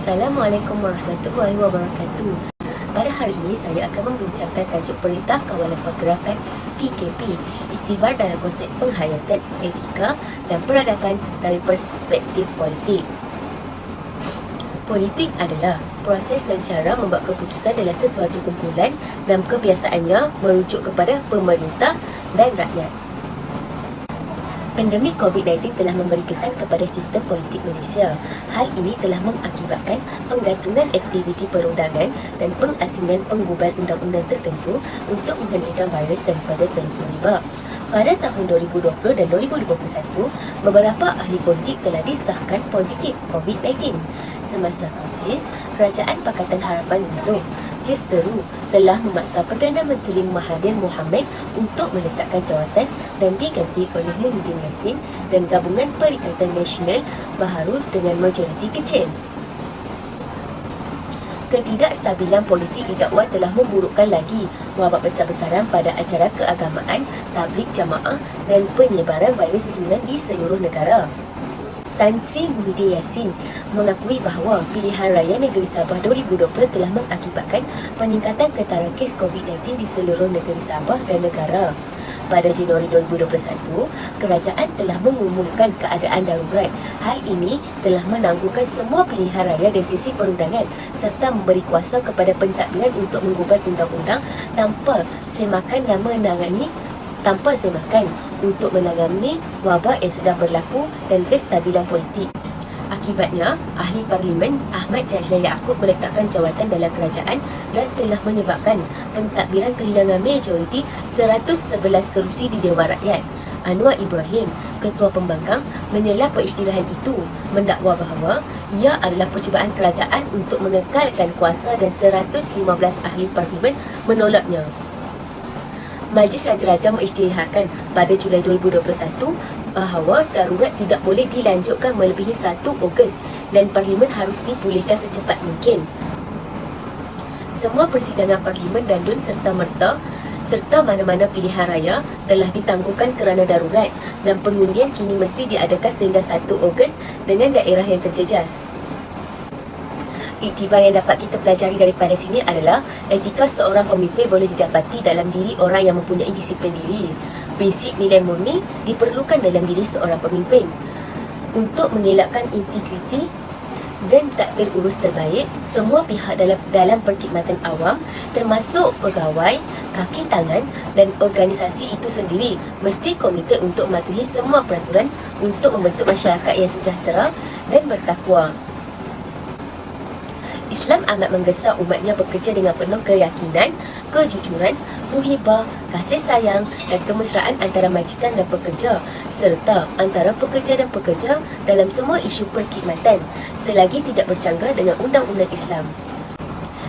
Assalamualaikum warahmatullahi wabarakatuh. Pada hari ini saya akan membincangkan tajuk Perintah Kawalan Pergerakan PKP, iktibar dalam konsep penghayatan etika dan peradaban dari perspektif politik. Politik adalah proses dan cara membuat keputusan dalam sesuatu kumpulan dan kebiasaannya merujuk kepada pemerintah dan rakyat. Pandemik COVID-19 telah memberi kesan kepada sistem politik Malaysia. Hal ini telah mengakibatkan penggantungan aktiviti perundangan dan pengasingan penggubal undang-undang tertentu untuk menghentikan virus daripada terus merebak. Pada tahun 2020 dan 2021, beberapa ahli politik telah disahkan positif COVID-19. Semasa krisis, Kerajaan Pakatan Harapan untuk Justeru telah memaksa Perdana Menteri Mahathir Mohamad untuk meletakkan jawatan dan diganti oleh Muhyiddin Yassin dan Gabungan Perikatan Nasional baharu dengan majoriti kecil. Ketidakstabilan politik didakwa telah memburukkan lagi wabak besar-besaran pada acara keagamaan, tabligh jamaah dan penyebaran virus susulan di seluruh negara. Tan Sri Muhyiddin Yassin mengakui bahawa pilihan raya Negeri Sabah 2020 telah mengakibatkan peningkatan ketara kes COVID-19 di seluruh negeri Sabah dan negara. Pada Januari 2021, kerajaan telah mengumumkan keadaan darurat. Hal ini telah menangguhkan semua pilihan raya dari sisi perundangan serta memberi kuasa kepada pentadbiran untuk menggubal undang-undang tanpa semakan untuk menangani wabak yang sedang berlaku dan kestabilan politik. Akibatnya, Ahli Parlimen Ahmad Jazlan Yaakob meletakkan jawatan dalam kerajaan dan telah menyebabkan pentadbiran kehilangan majoriti 111 kerusi di Dewan Rakyat. Anwar Ibrahim, Ketua Pembangkang, menyelah perisytiharan itu, mendakwa bahawa ia adalah percubaan kerajaan untuk mengekalkan kuasa dan 115 ahli parlimen menolaknya. Majlis Raja-Raja mengisytiharkan pada Julai 2021 bahawa darurat tidak boleh dilanjutkan melebihi 1 Ogos dan Parlimen harus dipulihkan secepat mungkin. Semua persidangan Parlimen dandun serta-merta serta mana-mana pilihan raya telah ditangguhkan kerana darurat dan pengundian kini mesti diadakan sehingga 1 Ogos dengan daerah yang terjejas. Iktibar yang dapat kita pelajari daripada sini adalah etika seorang pemimpin boleh didapati dalam diri orang yang mempunyai disiplin diri. Prinsip nilai murni diperlukan dalam diri seorang pemimpin untuk mengelakkan integriti dan takdir urus terbaik. Semua pihak dalam perkhidmatan awam termasuk pegawai, kaki tangan dan organisasi itu sendiri mesti komited untuk mematuhi semua peraturan untuk membentuk masyarakat yang sejahtera dan bertakwa. Islam amat menggesa umatnya bekerja dengan penuh keyakinan, kejujuran, muhibah, kasih sayang dan kemesraan antara majikan dan pekerja serta antara pekerja dan pekerja dalam semua isu perkhidmatan selagi tidak bercanggah dengan undang-undang Islam.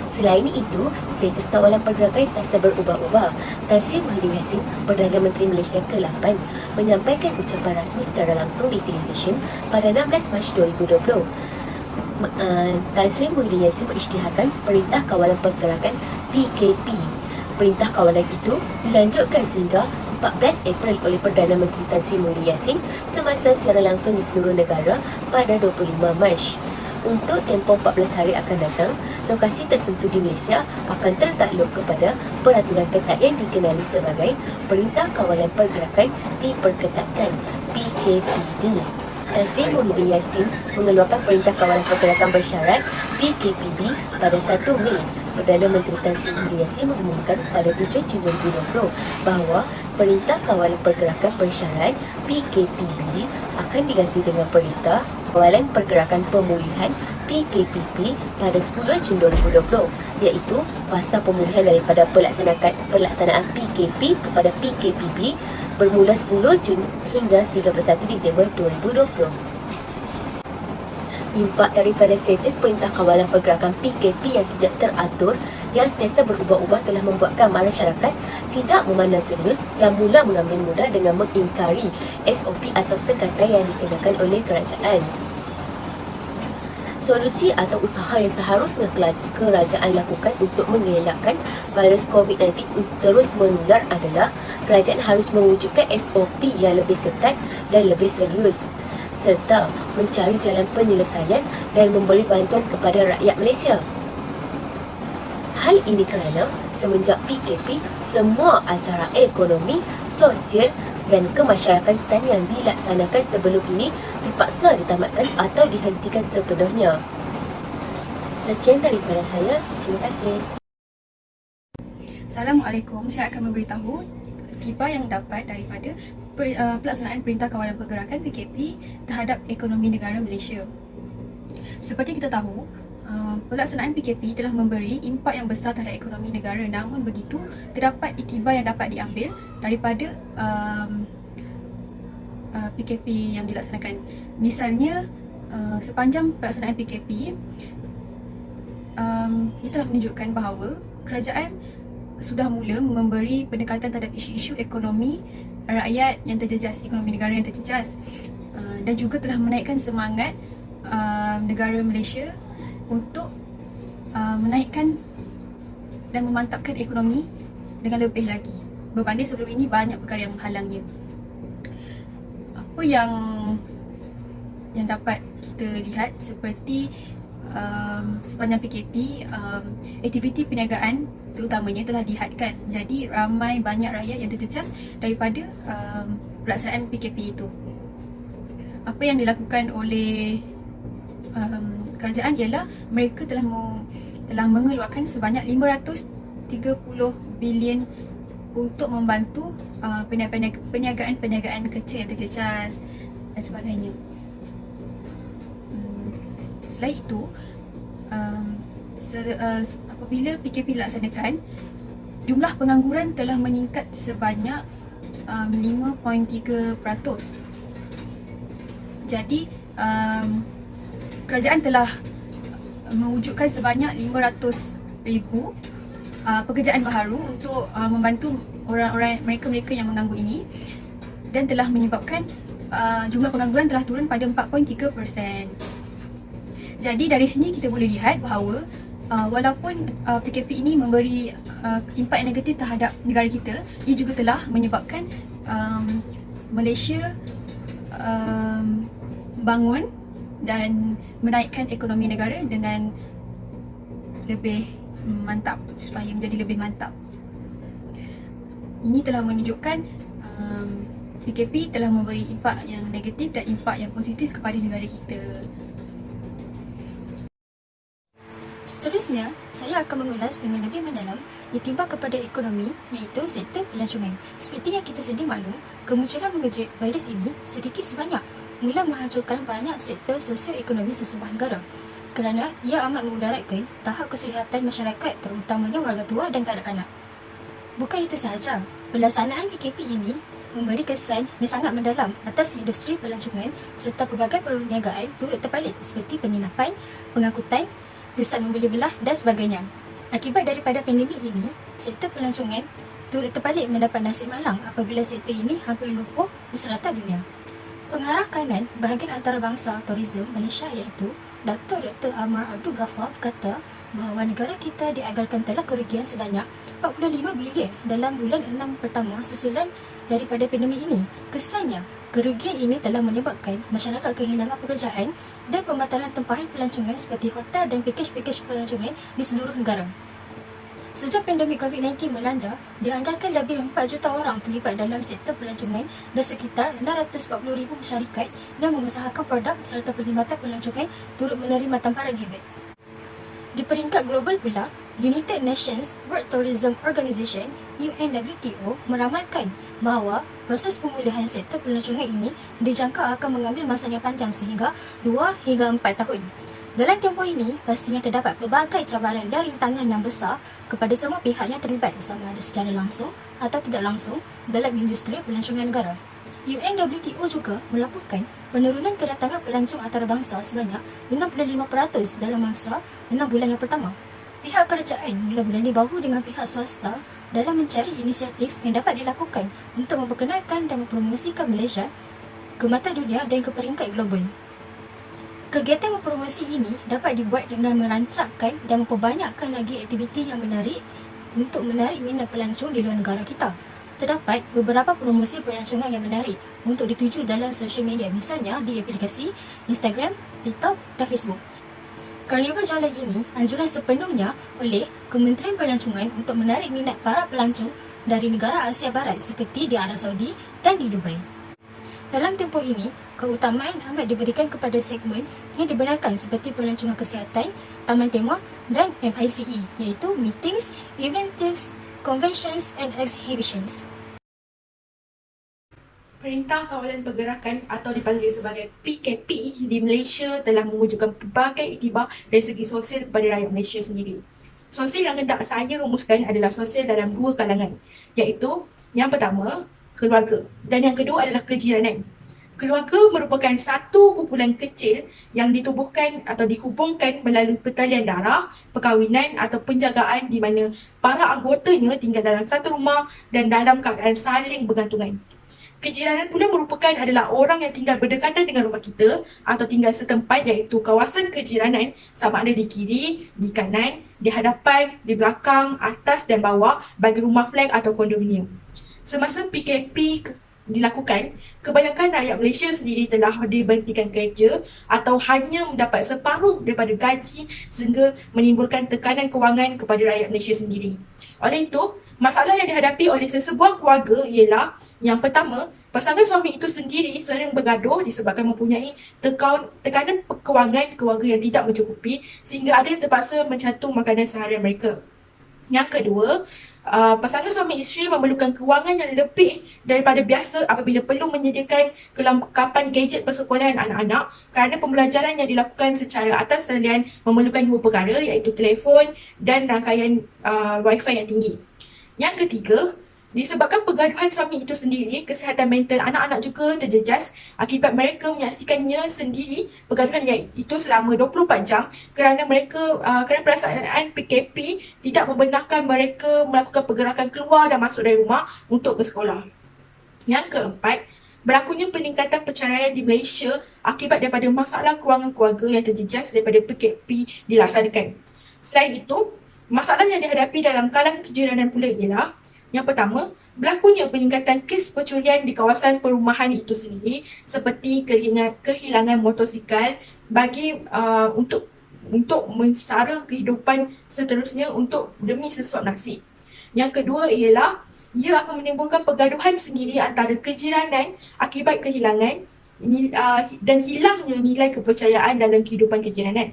Selain itu, status kawalan pergerakan sentiasa berubah-ubah. Tan Sri Muhyiddin Yassin, Perdana Menteri Malaysia ke-8, menyampaikan ucapan rasmi secara langsung di televisyen pada 16 Mac 2020. Tan Sri Muhyiddin Yassin mengisytiharkan Perintah Kawalan Pergerakan PKP. Perintah kawalan itu dilanjutkan sehingga 14 April oleh Perdana Menteri Tan Sri Muhyiddin Yassin semasa secara langsung di seluruh negara pada 25 Mac. Untuk tempoh 14 hari akan datang, lokasi tertentu di Malaysia akan tertakluk kepada peraturan ketat yang dikenali sebagai Perintah Kawalan Pergerakan Diperketatkan PKPD. Tan Sri Muhyiddin Yassin mengeluarkan Perintah Kawalan Pergerakan Bersyarat PKPB pada 1 Mei. Perdana Menteri Tan Sri Muhyiddin Yassin mengumumkan pada 7 Jun 2020 bahawa Perintah Kawalan Pergerakan Bersyarat PKPB akan diganti dengan Perintah Kawalan Pergerakan Pemulihan PKPP pada 10 Jun 2020, iaitu fasa pemulihan daripada pelaksanaan PKP kepada PKPB bermula 10 Jun hingga 31 Disember 2020. Impak daripada status Perintah Kawalan Pergerakan PKP yang tidak teratur yang sentiasa berubah-ubah telah membuatkan masyarakat tidak memandang serius dan mula mengambil mudah dengan mengingkari SOP atau sekatan yang dikenakan oleh kerajaan. Solusi atau usaha yang seharusnya kerajaan lakukan untuk mengelakkan virus COVID-19 terus menular adalah kerajaan harus mewujudkan SOP yang lebih ketat dan lebih serius. serta mencari jalan penyelesaian dan memberi bantuan kepada rakyat Malaysia. Hal ini kerana semenjak PKP, semua acara ekonomi, sosial dan kemasyarakatan yang dilaksanakan sebelum ini terpaksa ditamatkan atau dihentikan sepenuhnya. Sekian daripada saya. Terima kasih. Assalamualaikum. Saya akan memberitahu akibat yang dapat daripada pelaksanaan Perintah Kawalan Pergerakan PKP terhadap ekonomi negara Malaysia. Seperti kita tahu, pelaksanaan PKP telah memberi impak yang besar terhadap ekonomi negara. Namun begitu, terdapat iktibar yang dapat diambil daripada PKP yang dilaksanakan. Misalnya, sepanjang pelaksanaan PKP, ia telah menunjukkan bahawa kerajaan sudah mula memberi pendekatan terhadap isu-isu ekonomi rakyat yang terjejas, ekonomi negara yang terjejas, dan juga telah menaikkan semangat negara Malaysia untuk menaikkan dan memantapkan ekonomi dengan lebih lagi. Berbanding sebelum ini, banyak perkara yang menghalangnya. Apa yang dapat kita lihat seperti sepanjang PKP, aktiviti perniagaan terutamanya telah dihadkan. Jadi banyak rakyat yang terjejas daripada pelaksanaan PKP itu. Apa yang dilakukan oleh kerajaan ialah mereka telah mengeluarkan sebanyak 530 bilion untuk membantu perniagaan kecil yang terjejas dan sebagainya. Selain itu, apabila PKP dilaksanakan, jumlah pengangguran telah meningkat sebanyak 5.3%. Jadi kerajaan telah mewujudkan sebanyak 500,000 pekerjaan baharu untuk membantu mereka yang menganggur ini, dan telah menyebabkan jumlah pengangguran telah turun pada 4.3%. Jadi dari sini kita boleh lihat bahawa walaupun PKP ini memberi impak yang negatif terhadap negara kita, ia juga telah menyebabkan Malaysia bangun dan menaikkan ekonomi negara dengan lebih mantap, supaya menjadi lebih mantap. Ini telah menunjukkan PKP telah memberi impak yang negatif dan impak yang positif kepada negara kita. Seterusnya, saya akan mengulas dengan lebih mendalam iktibar kepada ekonomi, iaitu sektor pelancongan. Seperti yang kita sedia maklum, kemunculan mengejut virus ini sedikit sebanyak mula menghancurkan banyak sektor sosioekonomi sesebuah negara, kerana ia amat memudaratkan tahap kesihatan masyarakat, terutamanya warga tua dan kanak-kanak. Bukan itu sahaja, pelaksanaan PKP ini memberi kesan yang sangat mendalam atas industri pelancongan serta pelbagai perniagaan turut terpalit seperti penginapan, pengangkutan, pusat membeli belah dan sebagainya. Akibat daripada pandemik ini, sektor pelancongan turut terpalit mendapat nasib malang apabila sektor ini hampir lumpuh di serata dunia. Pengarah kanan bahagian antarabangsa tourism Malaysia iaitu Dr. Amar Abdul Ghaffar berkata bahawa negara kita dianggarkan telah kerugian sebanyak 45 bilion dalam bulan 6 pertama susulan daripada pandemik ini. Kesannya, kerugian ini telah menyebabkan masyarakat kehilangan pekerjaan dan pembatalan tempahan pelancongan seperti hotel dan pakej-pakej pelancongan di seluruh negara. Sejak pandemik COVID-19 melanda, dianggarkan lebih 4 juta orang terlibat dalam sektor pelancongan dan sekitar 640,000 masyarakat yang mengusahakan produk serta perkhidmatan pelancongan turut menerima tamparan hebat. Di peringkat global pula, United Nations World Tourism Organization UNWTO meramalkan bahawa proses pemulihan sektor pelancongan ini dijangka akan mengambil masa yang panjang sehingga 2 hingga 4 tahun. Dalam tempoh ini, pastinya terdapat pelbagai cabaran dan rintangan yang besar kepada semua pihak yang terlibat sama ada secara langsung atau tidak langsung dalam industri pelancongan negara. UNWTO juga melaporkan penurunan kedatangan pelancong antarabangsa sebanyak 65% dalam masa 6 bulan yang pertama. Pihak kerajaan mula berganding bahu dengan pihak swasta dalam mencari inisiatif yang dapat dilakukan untuk memperkenalkan dan mempromosikan Malaysia ke mata dunia dan ke peringkat global. Kegiatan mempromosi ini dapat dibuat dengan merancangkan dan memperbanyakkan lagi aktiviti yang menarik untuk menarik minat pelancong di luar negara kita. terdapat beberapa promosi pelancongan yang menarik untuk dituju dalam sosial media, misalnya di aplikasi Instagram, TikTok dan Facebook. Karnival jualan ini anjuran sepenuhnya oleh Kementerian Pelancongan untuk menarik minat para pelancong dari negara Asia Barat seperti di Arab Saudi dan di Dubai. Dalam tempoh ini, keutamaan amat diberikan kepada segmen yang dibenarkan seperti pelancongan kesihatan, taman tema dan MICE, iaitu Meetings, Events, Conventions and Exhibitions. Perintah Kawalan Pergerakan atau dipanggil sebagai PKP di Malaysia telah mewujudkan pelbagai iktibar dari segi sosial kepada rakyat Malaysia sendiri. Sosial yang hendak saya rumuskan adalah sosial dalam dua kalangan, iaitu yang pertama, keluarga, dan yang kedua adalah kejiranan. Keluarga merupakan satu kumpulan kecil yang ditubuhkan atau dihubungkan melalui pertalian darah, perkahwinan atau penjagaan di mana para anggotanya tinggal dalam satu rumah dan dalam keadaan saling bergantungan. Kejiranan pula merupakan adalah orang yang tinggal berdekatan dengan rumah kita atau tinggal setempat, iaitu kawasan kejiranan sama ada di kiri, di kanan, di hadapan, di belakang, atas dan bawah bagi rumah flat atau kondominium. Semasa PKP dilakukan, kebanyakan rakyat Malaysia sendiri telah diberhentikan kerja atau hanya mendapat separuh daripada gaji sehingga menimbulkan tekanan kewangan kepada rakyat Malaysia sendiri. Oleh itu, masalah yang dihadapi oleh sesebuah keluarga ialah yang pertama, pasangan suami itu sendiri sering bergaduh disebabkan mempunyai tekanan kewangan keluarga yang tidak mencukupi sehingga ada yang terpaksa mencantum makanan seharian mereka. Yang kedua, pasangan suami isteri memerlukan kewangan yang lebih daripada biasa apabila perlu menyediakan kelengkapan gadget persekolahan anak-anak kerana pembelajaran yang dilakukan secara atas talian memerlukan dua perkara, iaitu telefon dan rangkaian wifi yang tinggi. Yang ketiga, disebabkan pergaduhan suami itu sendiri, kesihatan mental anak-anak juga terjejas akibat mereka menyaksikannya sendiri pergaduhan itu selama 24 jam kerana pelaksanaan PKP tidak membenarkan mereka melakukan pergerakan keluar dan masuk dari rumah untuk ke sekolah. Yang keempat, berlakunya peningkatan perceraian di Malaysia akibat daripada masalah kewangan keluarga yang terjejas daripada PKP dilaksanakan. Selain itu, masalah yang dihadapi dalam kalangan kejiranan pula ialah yang pertama, berlakunya peningkatan kes pencurian di kawasan perumahan itu sendiri seperti kehilangan motosikal bagi untuk mensara kehidupan seterusnya untuk demi sesuap nasi. Yang kedua ialah ia akan menimbulkan pergaduhan sendiri antara kejiranan akibat kehilangan dan hilangnya nilai kepercayaan dalam kehidupan kejiranan.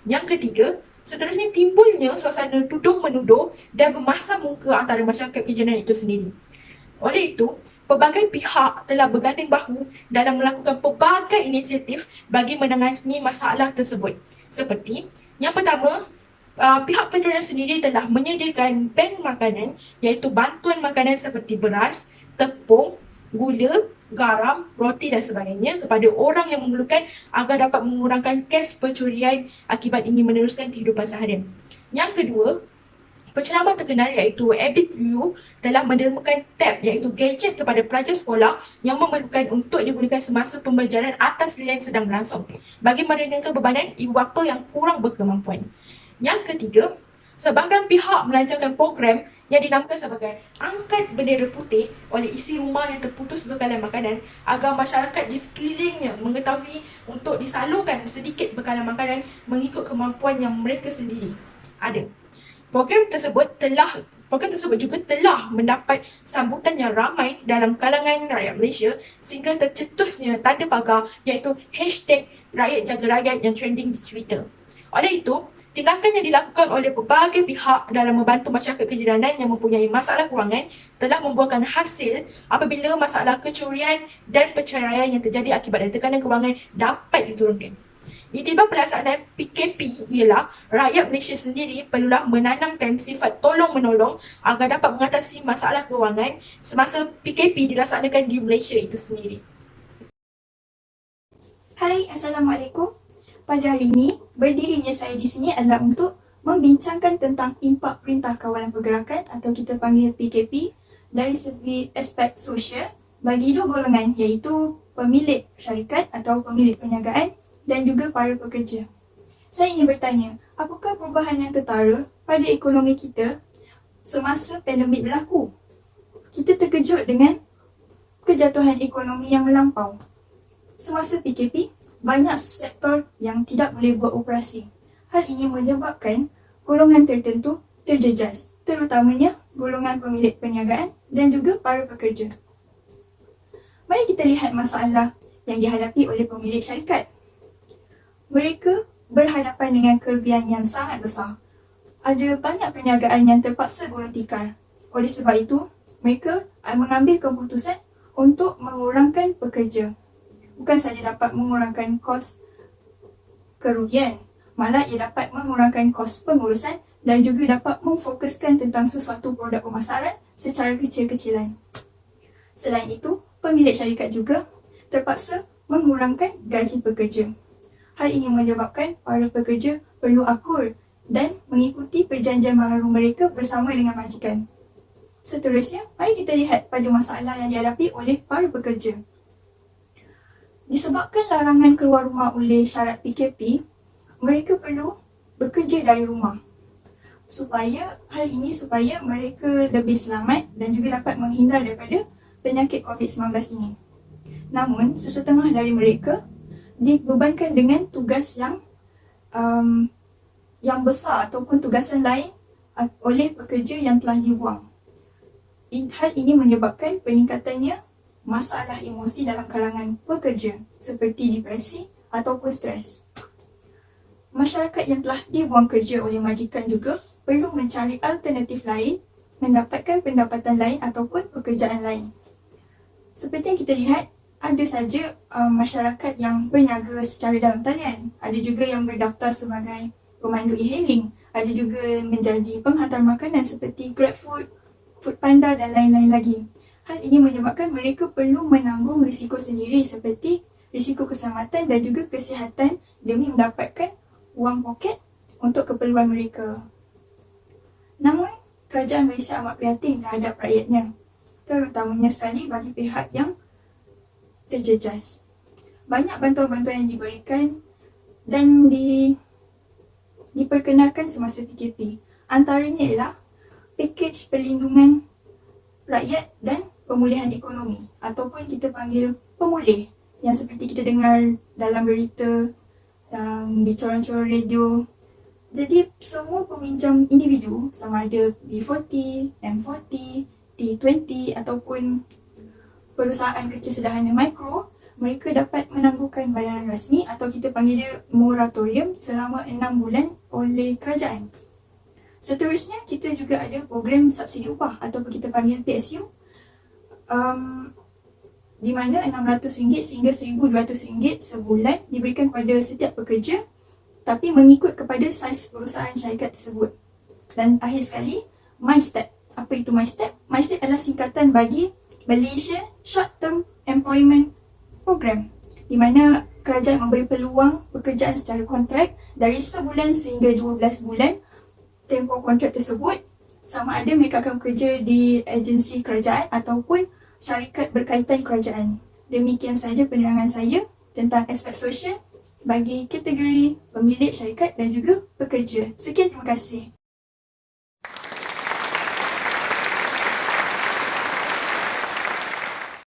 Yang ketiga, seterusnya timbulnya suasana tuduh-menuduh dan memasang muka antara masyarakat kejiranan itu sendiri. Oleh itu, pelbagai pihak telah berganding bahu dalam melakukan pelbagai inisiatif bagi menangani masalah tersebut. Seperti, yang pertama, pihak penderaan sendiri telah menyediakan bank makanan, iaitu bantuan makanan seperti beras, tepung, gula, garam, roti dan sebagainya kepada orang yang memerlukan agar dapat mengurangkan kes pencurian akibat ingin meneruskan kehidupan seharian. Yang kedua, penceramah terkenal iaitu Abid Liu telah menermakan tab iaitu gadget kepada pelajar sekolah yang memerlukan untuk digunakan semasa pembelajaran atas talian sedang berlangsung bagi meringankan bebanan ibu bapa yang kurang berkemampuan. Yang ketiga, sebahagian pihak melancarkan program yang dinamakan sebagai Angkat Bendera Putih oleh isi rumah yang terputus bekalan makanan agar masyarakat di sekelilingnya mengetahui untuk disalurkan sedikit bekalan makanan mengikut kemampuan yang mereka sendiri ada. Program tersebut juga telah mendapat sambutan yang ramai dalam kalangan rakyat Malaysia sehingga tercetusnya tanda pagar iaitu #RakyatJagaRakyat yang trending di Twitter. Oleh itu, tindakan yang dilakukan oleh pelbagai pihak dalam membantu masyarakat kejiranan yang mempunyai masalah kewangan telah membuahkan hasil apabila masalah kecurian dan perceraian yang terjadi akibat dari tekanan kewangan dapat diturunkan. Iktibar pelaksanaan PKP ialah rakyat Malaysia sendiri perlulah menanamkan sifat tolong-menolong agar dapat mengatasi masalah kewangan semasa PKP dilaksanakan di Malaysia itu sendiri. Hai, Assalamualaikum. Pada hari ini, berdirinya saya di sini adalah untuk membincangkan tentang impak Perintah Kawalan Pergerakan atau kita panggil PKP dari segi aspek sosial bagi dua golongan iaitu pemilik syarikat atau pemilik perniagaan dan juga para pekerja. Saya ingin bertanya, apakah perubahan yang ketara pada ekonomi kita semasa pandemik berlaku? kita terkejut dengan kejatuhan ekonomi yang melampau. Semasa PKP, banyak sektor yang tidak boleh buat operasi. Hal ini menyebabkan golongan tertentu terjejas, terutamanya golongan pemilik perniagaan dan juga para pekerja. Mari kita lihat masalah yang dihadapi oleh pemilik syarikat. Mereka berhadapan dengan kerugian yang sangat besar. Ada banyak perniagaan yang terpaksa gulung tikar. Oleh sebab itu, mereka mengambil keputusan untuk mengurangkan pekerja. Bukan sahaja dapat mengurangkan kos kerugian, malah ia dapat mengurangkan kos pengurusan dan juga dapat memfokuskan tentang sesuatu produk pemasaran secara kecil-kecilan. Selain itu, pemilik syarikat juga terpaksa mengurangkan gaji pekerja. Hal ini menyebabkan para pekerja perlu akur dan mengikuti perjanjian baharu mereka bersama dengan majikan. Seterusnya, mari kita lihat pada masalah yang dihadapi oleh para pekerja. Disebabkan larangan keluar rumah oleh syarat PKP, mereka perlu bekerja dari rumah. Supaya mereka lebih selamat dan juga dapat menghindar daripada penyakit COVID-19 ini. Namun, sesetengah dari mereka dibebankan dengan tugas yang besar ataupun tugasan lain oleh pekerja yang telah dibuang. Hal ini menyebabkan peningkatannya masalah emosi dalam kalangan pekerja seperti depresi ataupun stres. Masyarakat yang telah dibuang kerja oleh majikan juga perlu mencari alternatif lain, mendapatkan pendapatan lain ataupun pekerjaan lain. Seperti yang kita lihat, ada saja masyarakat yang berniaga secara dalam talian. Ada juga yang berdaftar sebagai pemandu e-hailing. Ada juga menjadi penghantar makanan seperti GrabFood, Foodpanda dan lain-lain lagi. Hal ini menyebabkan mereka perlu menanggung risiko sendiri seperti risiko keselamatan dan juga kesihatan demi mendapatkan wang poket untuk keperluan mereka. Namun, kerajaan Malaysia amat prihatin terhadap rakyatnya, terutamanya sekali bagi pihak yang terjejas. Banyak bantuan-bantuan yang diberikan dan diperkenalkan semasa PKP. Antaranya ialah pakej perlindungan rakyat dan pemulihan ekonomi ataupun kita panggil pemulih yang seperti kita dengar dalam berita, di corang-corang radio. Jadi semua peminjam individu sama ada B40, M40, T20 ataupun perusahaan kecil sederhana mikro, mereka dapat menangguhkan bayaran rasmi atau kita panggil dia moratorium selama 6 bulan oleh kerajaan. Seterusnya, kita juga ada program subsidi upah ataupun kita panggil PSU, di mana RM600 sehingga RM1,200 sebulan diberikan kepada setiap pekerja tapi mengikut kepada saiz perusahaan syarikat tersebut. Dan akhir sekali, MyStep. Apa itu MyStep? MyStep adalah singkatan bagi Malaysia Short Term Employment Program, di mana kerajaan memberi peluang pekerjaan secara kontrak dari sebulan sehingga 12 bulan. Tempoh kontrak tersebut sama ada mereka akan bekerja di agensi kerajaan ataupun syarikat berkaitan kerajaan. Demikian sahaja penerangan saya tentang aspek sosial bagi kategori pemilik syarikat dan juga pekerja. Sekian, terima kasih.